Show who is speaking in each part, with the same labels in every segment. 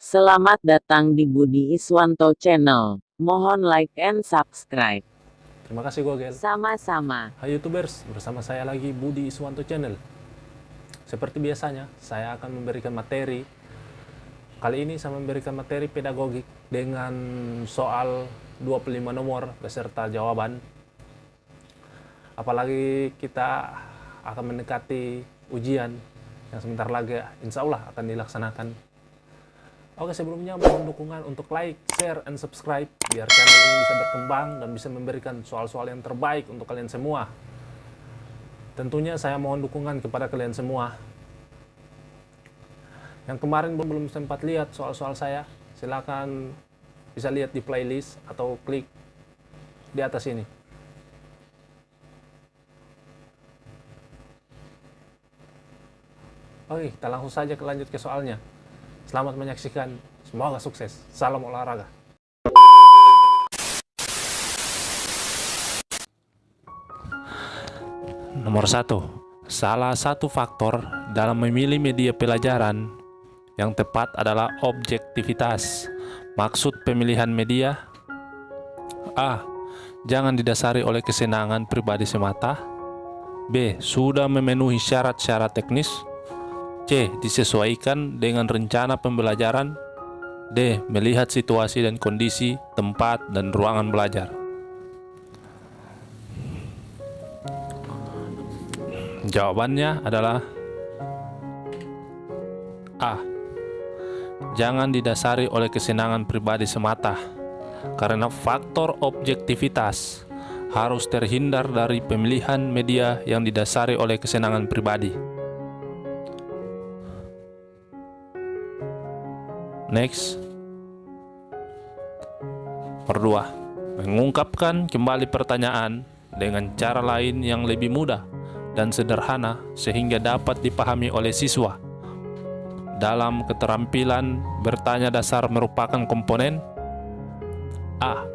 Speaker 1: Selamat datang di Budi Iswanto Channel. Mohon like and subscribe.
Speaker 2: Terima kasih Gogel.
Speaker 1: Sama-sama.
Speaker 2: Hai YouTubers, bersama saya lagi Budi Iswanto Channel. Seperti biasanya, saya akan memberikan materi. Kali ini saya memberikan materi pedagogik dengan soal 25 nomor beserta jawaban. Apalagi kita akan mendekati ujian yang sebentar lagi insya Allah akan dilaksanakan. Oke, sebelumnya mohon dukungan untuk like, share, and subscribe biar channel ini bisa berkembang dan bisa memberikan soal-soal yang terbaik untuk kalian semua. Tentunya saya mohon dukungan kepada kalian semua. Yang kemarin belum sempat lihat soal-soal saya, silakan bisa lihat di playlist atau klik di atas ini. Oke, kita langsung saja lanjut ke soalnya. Selamat menyaksikan, semoga sukses. Salam olahraga. Nomor 1. Salah satu faktor dalam memilih media pelajaran yang tepat adalah objektivitas. Maksud pemilihan media: A. Jangan didasari oleh kesenangan pribadi semata. B. Sudah memenuhi syarat-syarat teknis. C. Disesuaikan dengan rencana pembelajaran. D. Melihat situasi dan kondisi, tempat, dan ruangan belajar. Jawabannya adalah A. Jangan didasari oleh kesenangan pribadi semata, karena faktor objektivitas harus terhindar dari pemilihan media yang didasari oleh kesenangan pribadi. Next. Nomor 2. Mengungkapkan kembali pertanyaan dengan cara lain yang lebih mudah dan sederhana sehingga dapat dipahami oleh siswa. Dalam keterampilan bertanya dasar merupakan komponen: A.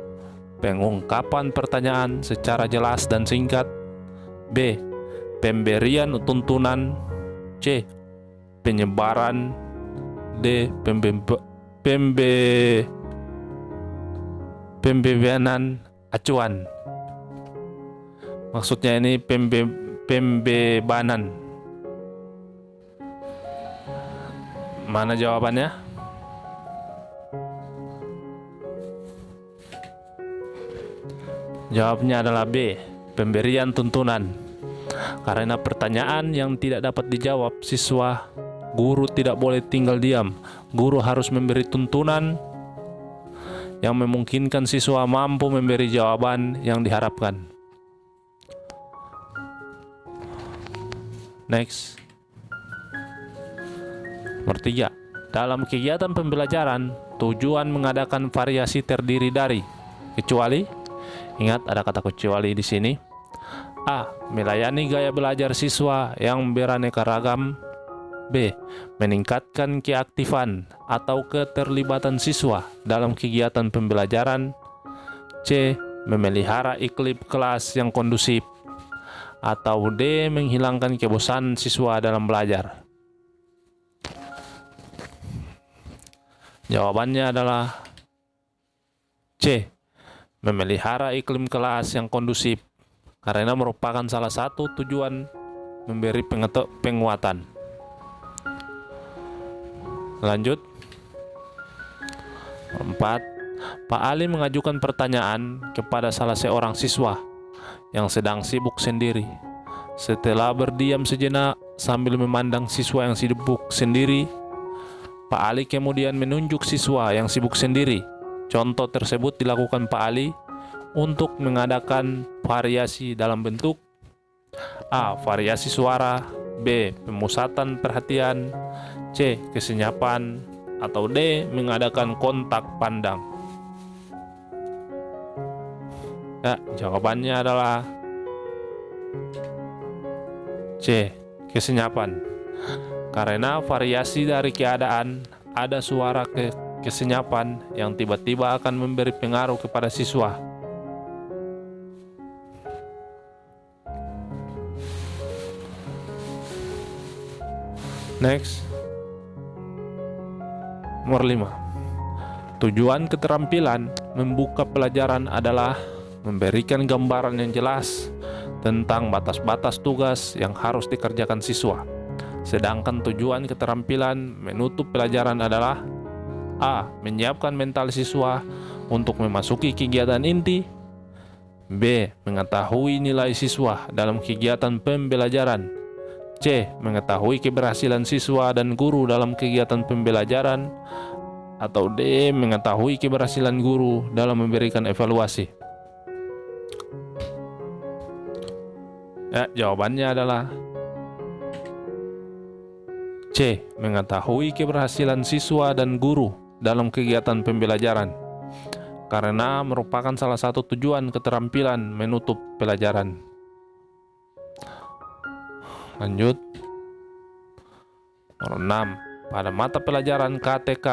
Speaker 2: Pengungkapan pertanyaan secara jelas dan singkat. B. Pemberian tuntunan. C. Penyebaran. D. Pembebanan acuan. Maksudnya ini pembebanan. Mana jawabannya? Jawabnya adalah B. Pemberian tuntunan. Karena pertanyaan yang tidak dapat dijawab siswa, guru tidak boleh tinggal diam. Guru harus memberi tuntunan yang memungkinkan siswa mampu memberi jawaban yang diharapkan. Next. Nomor 3. Dalam kegiatan pembelajaran, tujuan mengadakan variasi terdiri dari kecuali. Ingat ada kata kecuali di sini. A. Melayani gaya belajar siswa yang beraneka ragam. B. Meningkatkan keaktifan atau keterlibatan siswa dalam kegiatan pembelajaran. C. Memelihara iklim kelas yang kondusif. Atau D. Menghilangkan kebosanan siswa dalam belajar. Jawabannya adalah C. Memelihara iklim kelas yang kondusif, karena merupakan salah satu tujuan memberi penguatan. Lanjut. 4. Pak Ali mengajukan pertanyaan kepada salah seorang siswa yang sedang sibuk sendiri. Setelah berdiam sejenak sambil memandang siswa yang sibuk sendiri, Pak Ali kemudian menunjuk siswa yang sibuk sendiri. Contoh tersebut dilakukan Pak Ali untuk mengadakan variasi dalam bentuk A. Variasi suara. B. Pemusatan perhatian. C. Kesenyapan. Atau D. Mengadakan kontak pandang. Ya, jawabannya adalah C. Kesenyapan. Karena variasi dari keadaan, ada suara kesenyapan yang tiba-tiba akan memberi pengaruh kepada siswa. Next. Nomor 5. Tujuan keterampilan membuka pelajaran adalah memberikan gambaran yang jelas tentang batas-batas tugas yang harus dikerjakan siswa. Sedangkan tujuan keterampilan menutup pelajaran adalah A. Menyiapkan mental siswa untuk memasuki kegiatan inti. B. Mengetahui nilai siswa dalam kegiatan pembelajaran. C. Mengetahui keberhasilan siswa dan guru dalam kegiatan pembelajaran. Atau D. Mengetahui keberhasilan guru dalam memberikan evaluasi. Ya, jawabannya adalah C. Mengetahui keberhasilan siswa dan guru dalam kegiatan pembelajaran, karena merupakan salah satu tujuan keterampilan menutup pelajaran. Lanjut. Nomor 6. Pada mata pelajaran KTK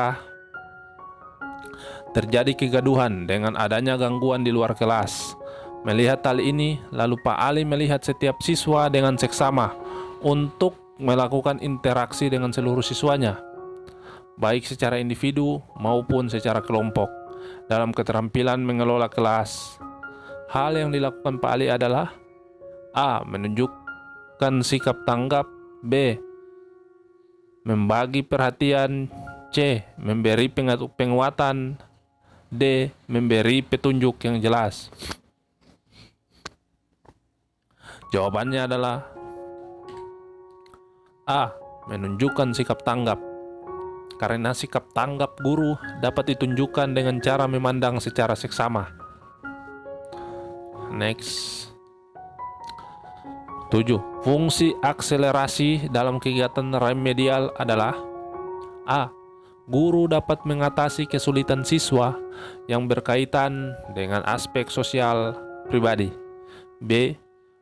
Speaker 2: terjadi kegaduhan dengan adanya gangguan di luar kelas. Melihat hal ini, lalu Pak Ali melihat setiap siswa dengan seksama untuk melakukan interaksi dengan seluruh siswanya, baik secara individu maupun secara kelompok, dalam keterampilan mengelola kelas. Hal yang dilakukan Pak Ali adalah A. Menunjukkan sikap tanggap. B. Membagi perhatian. C. Memberi penguatan. D. Memberi petunjuk yang jelas. Jawabannya adalah A. Menunjukkan sikap tanggap, karena sikap tanggap guru dapat ditunjukkan dengan cara memandang secara seksama. Next. 7. Fungsi akselerasi dalam kegiatan remedial adalah A. Guru dapat mengatasi kesulitan siswa yang berkaitan dengan aspek sosial pribadi. B.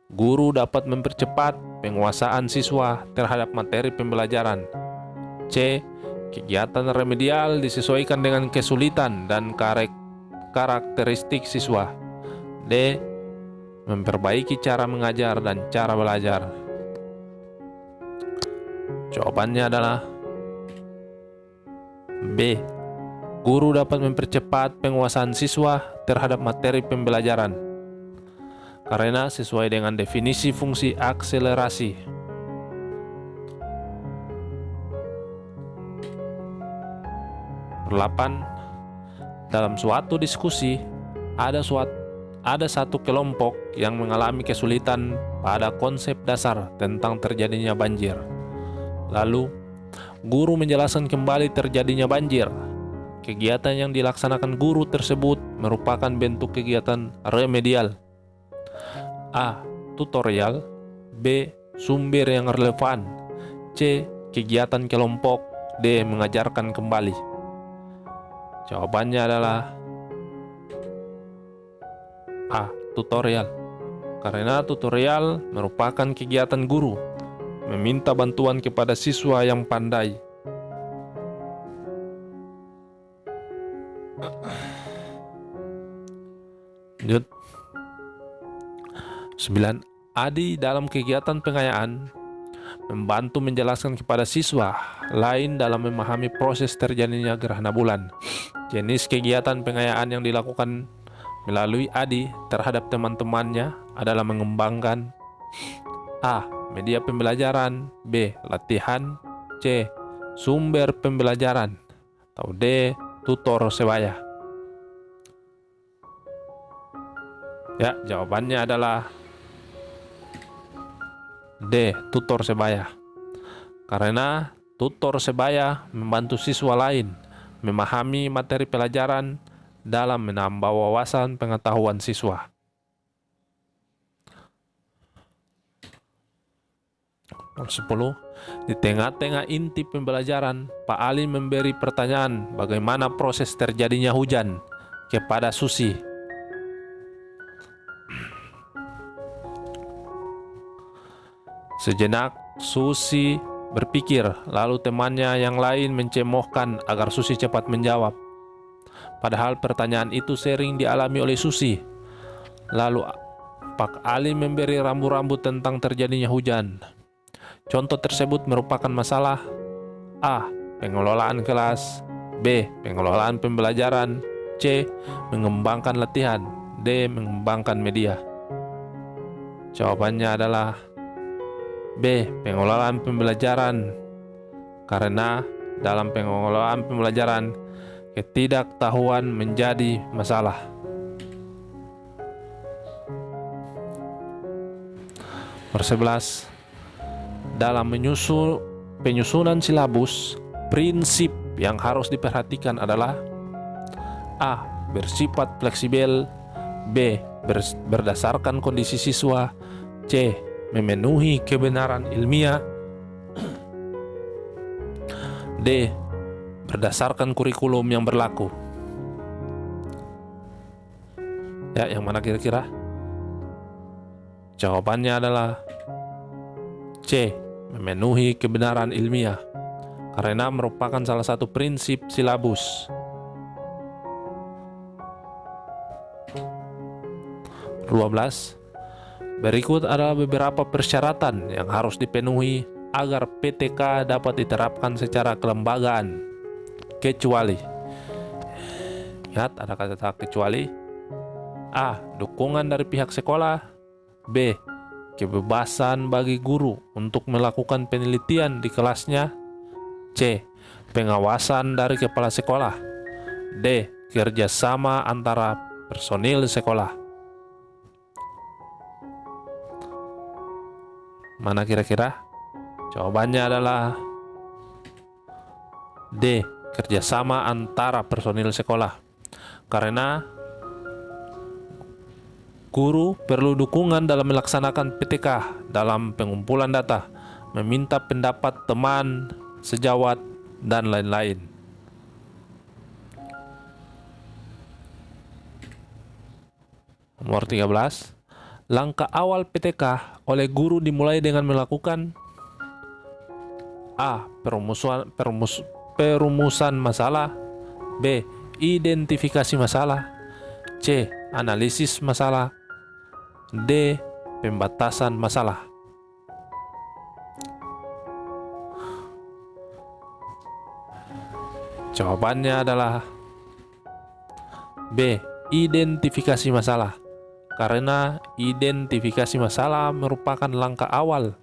Speaker 2: Guru dapat mempercepat penguasaan siswa terhadap materi pembelajaran. C. Kegiatan remedial disesuaikan dengan kesulitan dan karakteristik siswa. D. Memperbaiki cara mengajar dan cara belajar. Jawabannya adalah B. Guru dapat mempercepat penguasaan siswa terhadap materi pembelajaran, karena sesuai dengan definisi fungsi akselerasi. 8. Dalam suatu diskusi, ada satu kelompok yang mengalami kesulitan pada konsep dasar tentang terjadinya banjir. Lalu, guru menjelaskan kembali terjadinya banjir. Kegiatan yang dilaksanakan guru tersebut merupakan bentuk kegiatan remedial. A. Tutorial. B. Sumber yang relevan. C. Kegiatan kelompok. D. Mengajarkan kembali. Jawabannya adalah A. Tutorial. Karena tutorial merupakan kegiatan guru meminta bantuan kepada siswa yang pandai. Lanjut. 9. Adi dalam kegiatan pengayaan membantu menjelaskan kepada siswa lain dalam memahami proses terjadinya gerhana bulan. Jenis kegiatan pengayaan yang dilakukan melalui Adi terhadap teman-temannya adalah mengembangkan A. Media pembelajaran. B. Latihan. C. Sumber pembelajaran. Atau D. Tutor sebaya. Ya, jawabannya adalah D. Tutor sebaya. Karena tutor sebaya membantu siswa lain memahami materi pelajaran dalam menambah wawasan pengetahuan siswa. Nomor 10. Di tengah-tengah inti pembelajaran, Pak Ali memberi pertanyaan bagaimana proses terjadinya hujan kepada Susi. Sejenak Susi berpikir, lalu temannya yang lain mencemohkan agar Susi cepat menjawab. Padahal pertanyaan itu sering dialami oleh Susi. Lalu Pak Ali memberi rambu-rambu tentang terjadinya hujan. Contoh tersebut merupakan masalah A. Pengelolaan kelas. B. Pengelolaan pembelajaran. C. Mengembangkan latihan. D. Mengembangkan media. Jawabannya adalah B. Pengelolaan pembelajaran. Karena dalam pengelolaan pembelajaran, ketidaktahuan menjadi masalah. Nomor 11. Dalam penyusunan silabus, prinsip yang harus diperhatikan adalah A. Bersifat fleksibel. B. Berdasarkan kondisi siswa. C. Memenuhi kebenaran ilmiah. D. Berdasarkan kurikulum yang berlaku. Ya, yang mana kira-kira? Jawabannya adalah C. Memenuhi kebenaran ilmiah, karena merupakan salah satu prinsip silabus. 12. Berikut adalah beberapa persyaratan yang harus dipenuhi agar PTK dapat diterapkan secara kelembagaan. Kecuali, ingat ada kata kecuali. A. Dukungan dari pihak sekolah. B. Kebebasan bagi guru untuk melakukan penelitian di kelasnya. C. Pengawasan dari kepala sekolah. D. Kerjasama antara personil sekolah. Mana kira-kira? Jawabannya adalah D. Kerjasama antara personil sekolah. Karena guru perlu dukungan dalam melaksanakan PTK, dalam pengumpulan data, meminta pendapat teman, sejawat, dan lain-lain. Nomor 13. Langkah awal PTK oleh guru dimulai dengan melakukan A. Perumusan masalah. B. Identifikasi masalah. C. Analisis masalah. D. Pembatasan masalah. Jawabannya adalah B. Identifikasi masalah. Karena identifikasi masalah merupakan langkah awal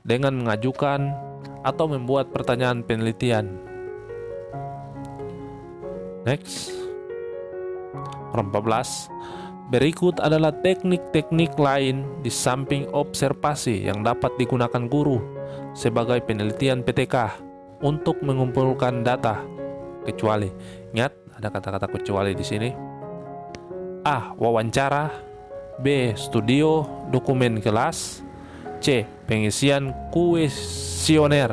Speaker 2: dengan mengajukan atau membuat pertanyaan penelitian. Next. Nomor 14. Berikut adalah teknik-teknik lain di samping observasi yang dapat digunakan guru sebagai penelitian PTK untuk mengumpulkan data. Kecuali, ingat ada kata-kata kecuali di sini. A. Wawancara. B. Studio dokumen kelas. C. Pengisian kuesioner.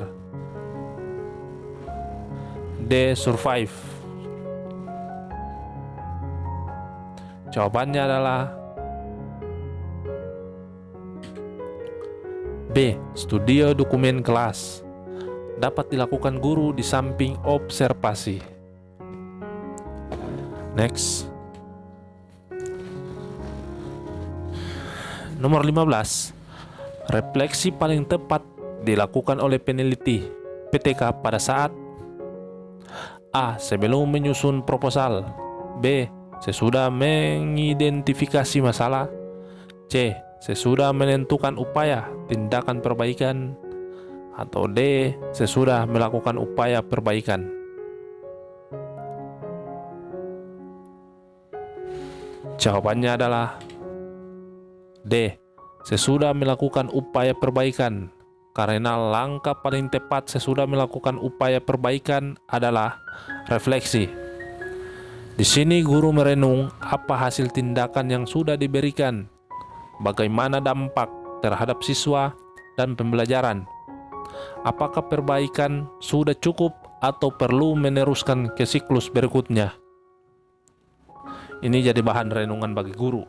Speaker 2: D. Survive. Jawabannya adalah B. Studio dokumen kelas. Dapat dilakukan guru di samping observasi. Next. Nomor 15. Refleksi paling tepat dilakukan oleh peneliti PTK pada saat A. Sebelum menyusun proposal. B. Sesudah mengidentifikasi masalah. C. Sesudah menentukan upaya tindakan perbaikan. Atau D. Sesudah melakukan upaya perbaikan. Jawabannya adalah D. Sesudah melakukan upaya perbaikan. Karena langkah paling tepat sesudah melakukan upaya perbaikan adalah refleksi. Di sini guru merenung apa hasil tindakan yang sudah diberikan, bagaimana dampak terhadap siswa dan pembelajaran. Apakah perbaikan sudah cukup atau perlu meneruskan ke siklus berikutnya? Ini jadi bahan renungan bagi guru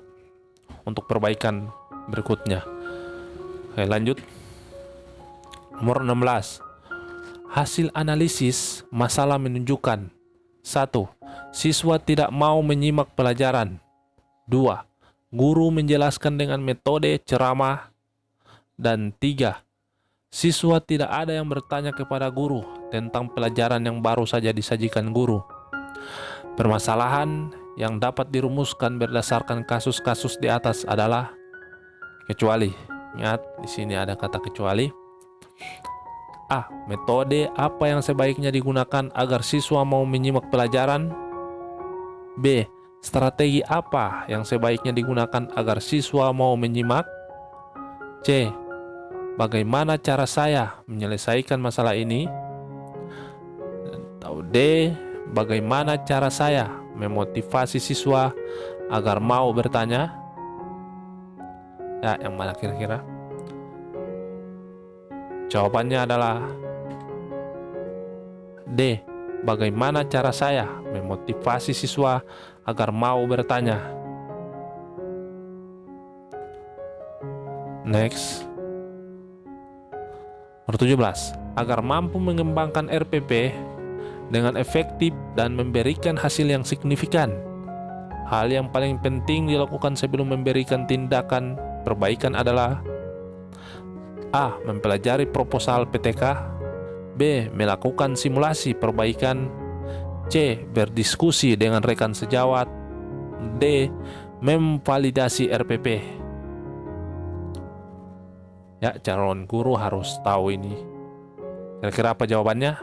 Speaker 2: untuk perbaikan berikutnya. Oke, lanjut. Nomor 16. Hasil analisis masalah menunjukkan 1. Siswa tidak mau menyimak pelajaran. 2. Guru menjelaskan dengan metode ceramah. Dan 3. Siswa tidak ada yang bertanya kepada guru tentang pelajaran yang baru saja disajikan guru. Permasalahan yang dapat dirumuskan berdasarkan kasus-kasus di atas adalah kecuali. Ingat, di sini ada kata kecuali. A. Metode apa yang sebaiknya digunakan agar siswa mau menyimak pelajaran? B. Strategi apa yang sebaiknya digunakan agar siswa mau menyimak? C. Bagaimana cara saya menyelesaikan masalah ini? Atau D. Bagaimana cara saya memotivasi siswa agar mau bertanya? Ya, yang mana kira-kira? Jawabannya adalah D. Bagaimana cara saya memotivasi siswa agar mau bertanya? Next. Nomor 17. Agar mampu mengembangkan RPP dengan efektif dan memberikan hasil yang signifikan, hal yang paling penting dilakukan sebelum memberikan tindakan perbaikan adalah A. Mempelajari proposal PTK. B. Melakukan simulasi perbaikan. C. Berdiskusi dengan rekan sejawat. D. Memvalidasi RPP. Ya, calon guru harus tahu ini. Kira-kira apa jawabannya?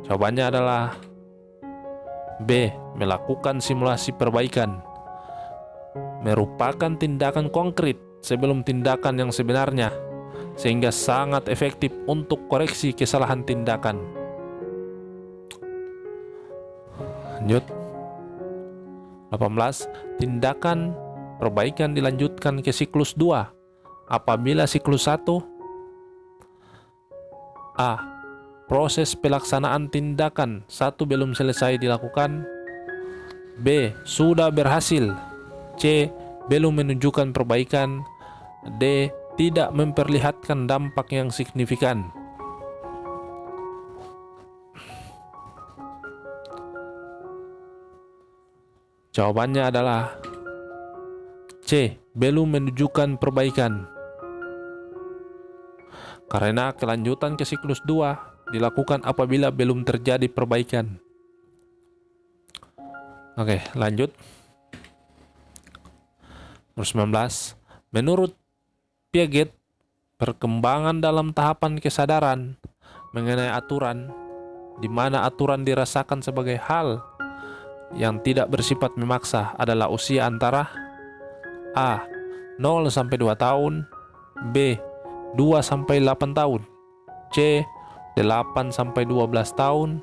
Speaker 2: Jawabannya adalah B. Melakukan simulasi perbaikan. Merupakan tindakan konkret sebelum tindakan yang sebenarnya, sehingga sangat efektif untuk koreksi kesalahan tindakan. Lanjut. 18. Tindakan perbaikan dilanjutkan ke siklus 2 apabila siklus 1 A. Proses pelaksanaan tindakan 1 belum selesai dilakukan. B. Sudah berhasil. C. Belum menunjukkan perbaikan. D. Tidak memperlihatkan dampak yang signifikan. Jawabannya adalah C. Belum menunjukkan perbaikan. Karena kelanjutan ke siklus 2 dilakukan apabila belum terjadi perbaikan. Oke, lanjut. Nomor 19. Menurut Piaget, perkembangan dalam tahapan kesadaran mengenai aturan, di mana aturan dirasakan sebagai hal yang tidak bersifat memaksa, adalah usia antara A. 0 sampai 2 tahun, B. 2 sampai 8 tahun, C. 8 sampai 12 tahun,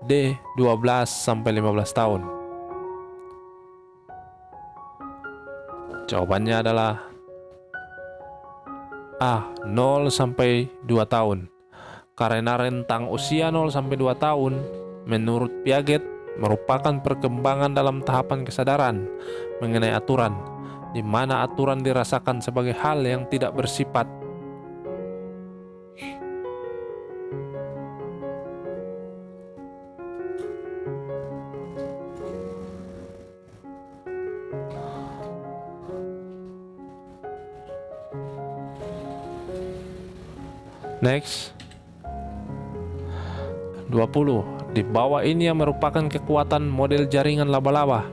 Speaker 2: D. 12 sampai 15 tahun. Jawabannya adalah A. 0 sampai 2 tahun. Karena rentang usia 0 sampai 2 tahun menurut Piaget merupakan perkembangan dalam tahapan kesadaran mengenai aturan, di mana aturan dirasakan sebagai hal yang tidak bersifat Next. 20. Di bawah ini yang merupakan kekuatan model jaringan laba-laba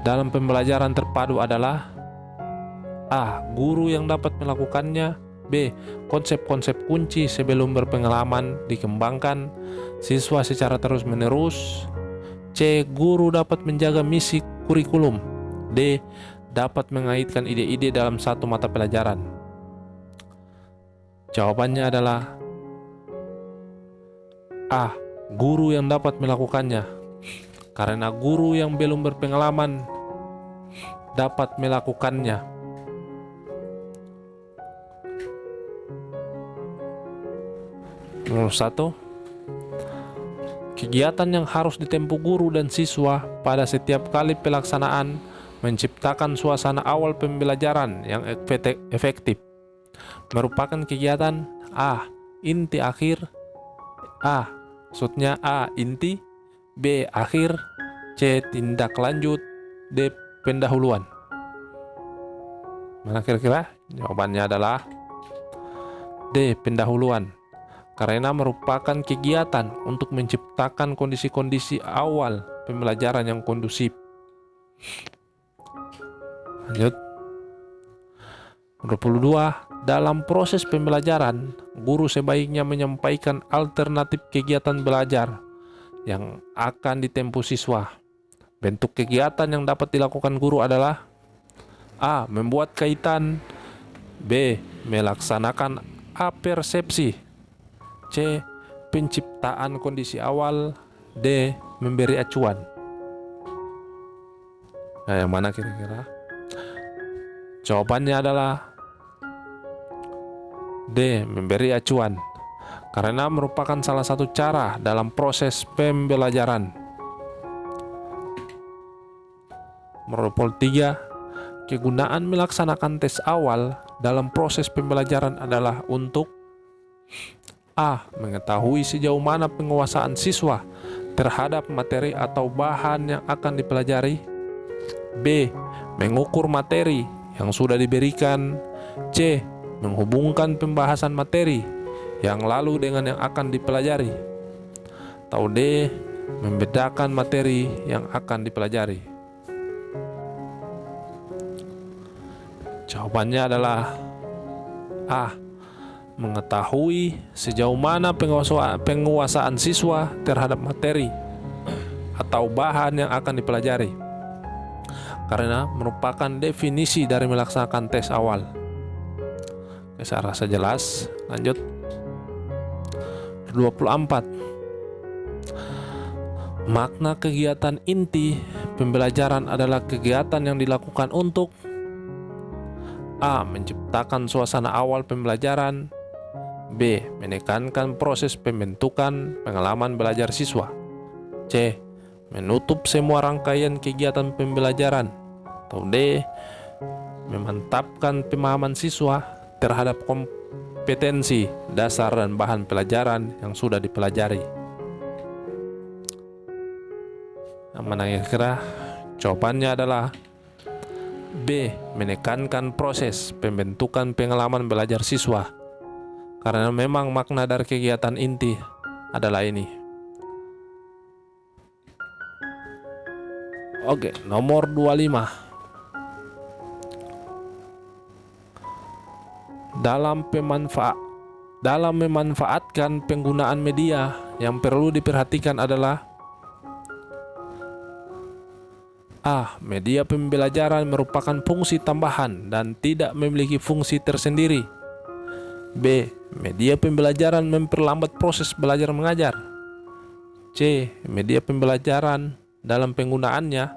Speaker 2: dalam pembelajaran terpadu adalah A. Guru yang dapat melakukannya. B. Konsep-konsep kunci sebelum berpengalaman dikembangkan siswa secara terus-menerus. C. Guru dapat menjaga misi kurikulum. D. Dapat mengaitkan ide-ide dalam satu mata pelajaran. Jawabannya adalah A. Guru yang dapat melakukannya. Karena guru yang belum berpengalaman dapat melakukannya. Nomor 1. Kegiatan yang harus ditempuh guru dan siswa pada setiap kali pelaksanaan menciptakan suasana awal pembelajaran yang efektif. Merupakan kegiatan A. Inti akhir. A. Maksudnya A. Inti. B. Akhir. C. Tindak lanjut. D. Pendahuluan. Mana kira-kira? Jawabannya adalah D. Pendahuluan, karena merupakan kegiatan untuk menciptakan kondisi-kondisi awal pembelajaran yang kondusif. Lanjut. 22. Dalam proses pembelajaran, guru sebaiknya menyampaikan alternatif kegiatan belajar yang akan ditempuh siswa. Bentuk kegiatan yang dapat dilakukan guru adalah A. Membuat kaitan, B. Melaksanakan apersepsi, C. Penciptaan kondisi awal, D. Memberi acuan. Nah, yang mana kira-kira? Jawabannya adalah D. Memberi acuan, karena merupakan salah satu cara dalam proses pembelajaran. Nomor 3. Kegunaan melaksanakan tes awal dalam proses pembelajaran adalah untuk A. Mengetahui sejauh mana penguasaan siswa terhadap materi atau bahan yang akan dipelajari, B. Mengukur materi yang sudah diberikan, C. Menghubungkan pembahasan materi yang lalu dengan yang akan dipelajari, atau D. Membedakan materi yang akan dipelajari. Jawabannya adalah A. Mengetahui sejauh mana penguasaan siswa terhadap materi atau bahan yang akan dipelajari, karena merupakan definisi dari melaksanakan tes awal. Oke, saya rasa jelas. Lanjut. 24. Makna kegiatan inti pembelajaran adalah kegiatan yang dilakukan untuk A. Menciptakan suasana awal pembelajaran, B. Menekankan proses pembentukan pengalaman belajar siswa, C. Menutup semua rangkaian kegiatan pembelajaran, atau D. Memantapkan pemahaman siswa terhadap kompetensi dasar dan bahan pelajaran yang sudah dipelajari. Yang mana kira-kira? Jawabannya adalah B. Menekankan proses pembentukan pengalaman belajar siswa, karena memang makna dari kegiatan inti adalah ini. Oke, nomor 25. Dalam memanfaatkan penggunaan media, yang perlu diperhatikan adalah A. Media pembelajaran merupakan fungsi tambahan dan tidak memiliki fungsi tersendiri. B. Media pembelajaran memperlambat proses belajar mengajar. C. Media pembelajaran dalam penggunaannya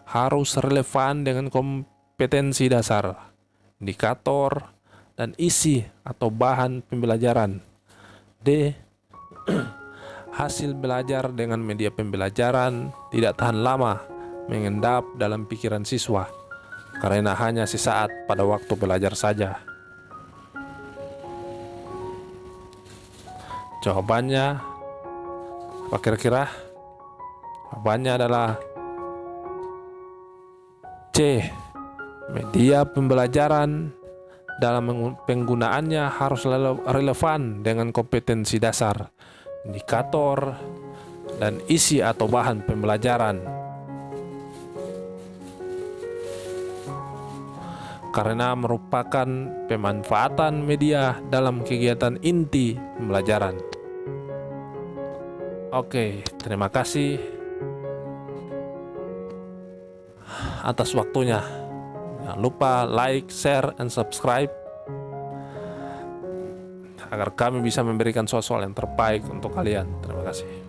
Speaker 2: harus relevan dengan kompetensi dasar, indikator, dan isi atau bahan pembelajaran. D. Hasil belajar dengan media pembelajaran tidak tahan lama mengendap dalam pikiran siswa, karena hanya sesaat pada waktu belajar saja. Jawabannya apa kira-kira? Jawabannya adalah C. Media pembelajaran dalam penggunaannya harus relevan dengan kompetensi dasar, indikator, dan isi atau bahan pembelajaran, karena merupakan pemanfaatan media dalam kegiatan inti pembelajaran. Oke, terima kasih atas waktunya. Jangan lupa like, share, and subscribe agar kami bisa memberikan soal-soal yang terbaik untuk kalian. Terima kasih.